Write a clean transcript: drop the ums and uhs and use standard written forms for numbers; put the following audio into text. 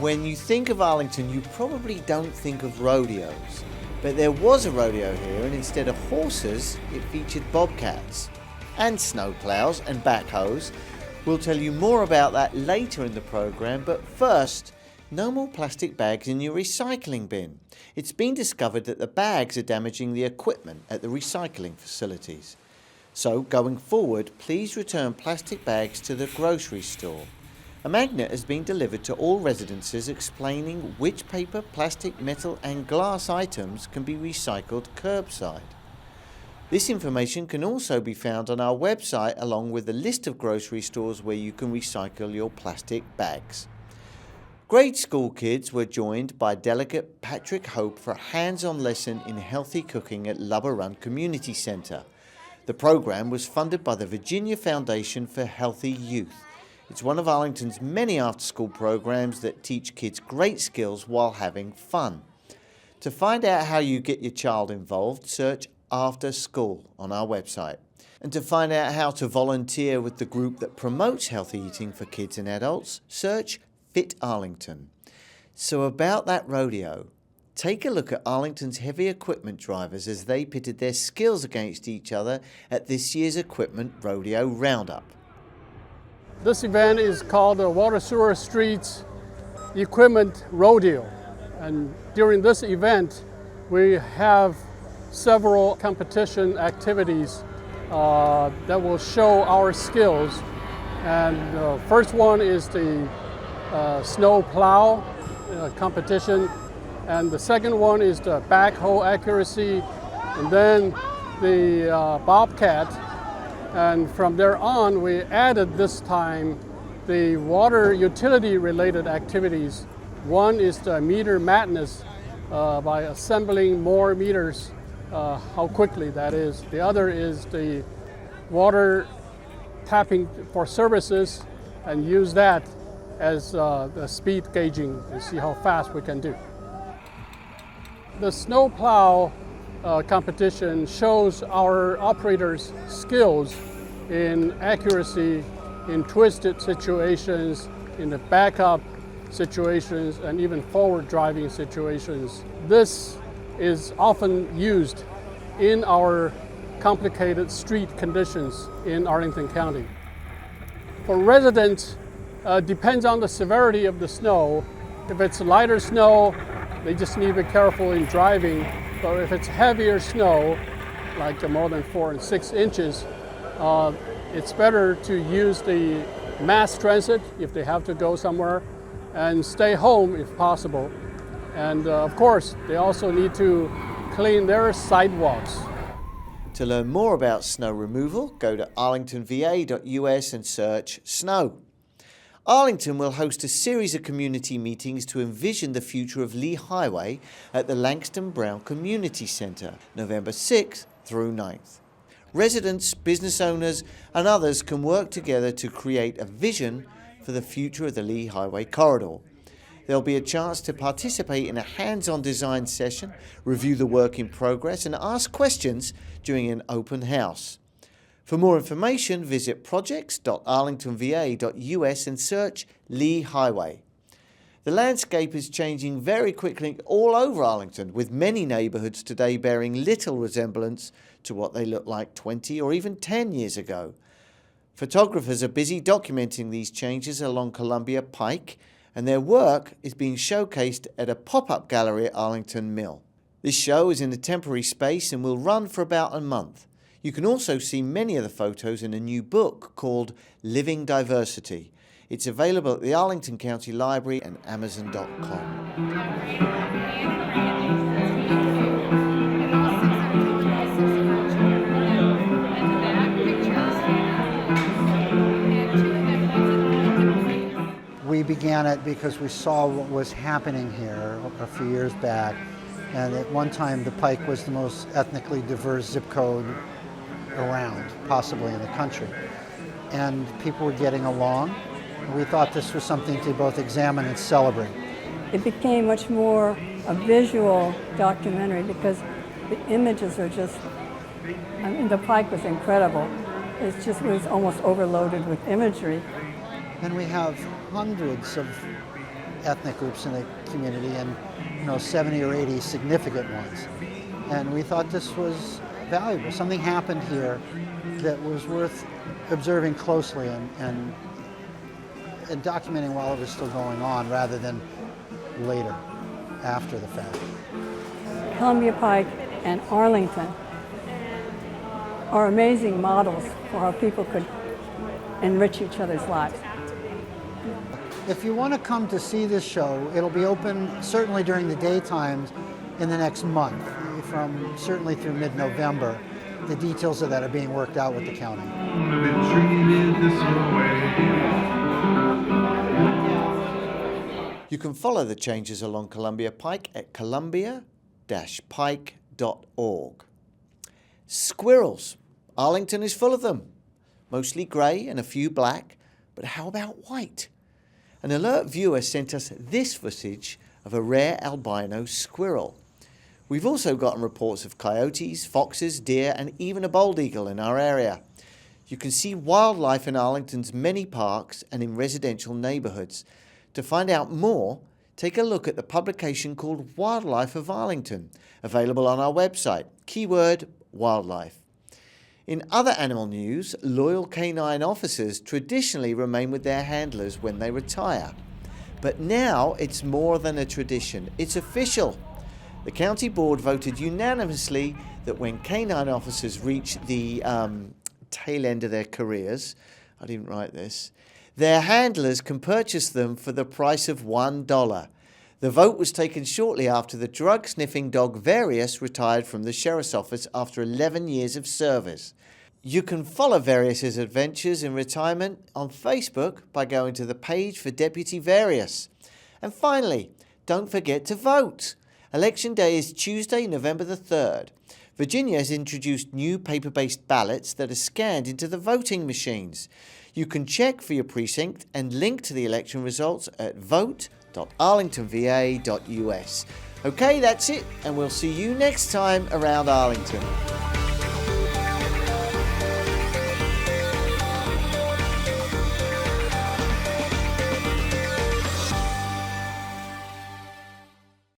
When you think of Arlington, you probably don't think of rodeos. But there was a rodeo here, and instead of horses, it featured bobcats and snowplows and backhoes. We'll tell you more about that later in the program, but first, no more plastic bags in your recycling bin. It's been discovered that the bags are damaging the equipment at the recycling facilities. So, going forward, please return plastic bags to the grocery store. A magnet has been delivered to all residences explaining which paper, plastic, metal and glass items can be recycled curbside. This information can also be found on our website along with a list of grocery stores where you can recycle your plastic bags. Grade school kids were joined by Delegate Patrick Hope for a hands-on lesson in healthy cooking at Lubber Run Community Centre. The program was funded by the Virginia Foundation for Healthy Youth. It's one of Arlington's many after-school programs that teach kids great skills while having fun. To find out how you get your child involved, search After School on our website. And to find out how to volunteer with the group that promotes healthy eating for kids and adults, search Fit Arlington. So about that rodeo, take a look at Arlington's heavy equipment drivers as they pitted their skills against each other at this year's Equipment Rodeo Roundup. This event is called the Water Sewer Streets Equipment Rodeo. And during this event, we have several competition activities that will show our skills. And the first one is the snow plow competition. And the second one is the backhoe accuracy. And then the bobcat. And from there on, we added this time the water utility related activities. One is the meter madness by assembling more meters, how quickly that is. The other is the water tapping for services and use that as the speed gauging and see how fast we can do. The snow plow competition shows our operators' skills in accuracy, in twisted situations, in the backup situations, and even forward driving situations. This is often used in our complicated street conditions in Arlington County. For residents, depends on the severity of the snow. If it's lighter snow, they just need to be careful in driving. But if it's heavier snow, like more than 4 and 6 inches, it's better to use the mass transit if they have to go somewhere and stay home if possible. And of course, they also need to clean their sidewalks. To learn more about snow removal, go to arlingtonva.us and search snow. Arlington will host a series of community meetings to envision the future of Lee Highway at the Langston Brown Community Centre, November 6th through 9th. Residents, business owners and others can work together to create a vision for the future of the Lee Highway corridor. There'll be a chance to participate in a hands-on design session, review the work in progress and ask questions during an open house. For more information, visit projects.arlingtonva.us and search Lee Highway. The landscape is changing very quickly all over Arlington, with many neighbourhoods today bearing little resemblance to what they looked like 20 or even 10 years ago. Photographers are busy documenting these changes along Columbia Pike, and their work is being showcased at a pop-up gallery at Arlington Mill. This show is in a temporary space and will run for about a month. You can also see many of the photos in a new book called Living Diversity. It's available at the Arlington County Library and Amazon.com. We began it because we saw what was happening here a few years back. And at one time, the Pike was the most ethnically diverse zip code around, possibly in the country. And people were getting along. We thought this was something to both examine and celebrate. It became much more a visual documentary because the images are just, I mean, the Pike was incredible. It was almost overloaded with imagery. And we have hundreds of ethnic groups in the community and 70 or 80 significant ones. And we thought this was valuable. Something happened here that was worth observing closely and documenting while it was still going on rather than later, after the fact. Columbia Pike and Arlington are amazing models for how people could enrich each other's lives. If you want to come to see this show, it'll be open certainly during the daytimes in the next month, from certainly through mid-November. The details of that are being worked out with the county. You can follow the changes along Columbia Pike at columbia-pike.org. Squirrels. Arlington is full of them. Mostly grey and a few black, but how about white? An alert viewer sent us this footage of a rare albino squirrel. We've also gotten reports of coyotes, foxes, deer, and even a bald eagle in our area. You can see wildlife in Arlington's many parks and in residential neighbourhoods. To find out more, take a look at the publication called Wildlife of Arlington, available on our website, keyword wildlife. In other animal news, loyal canine officers traditionally remain with their handlers when they retire. But now it's more than a tradition, it's official. The county board voted unanimously that when canine officers reach the tail end of their careers, I didn't write this, their handlers can purchase them for the price of $1. The vote was taken shortly after the drug-sniffing dog Various retired from the sheriff's office after 11 years of service. You can follow Various's adventures in retirement on Facebook by going to the page for Deputy Various. And finally, don't forget to vote. Election Day is Tuesday, November the 3rd. Virginia has introduced new paper-based ballots that are scanned into the voting machines. You can check for your precinct and link to the election results at vote.arlingtonva.us. Okay, that's it, and we'll see you next time around Arlington.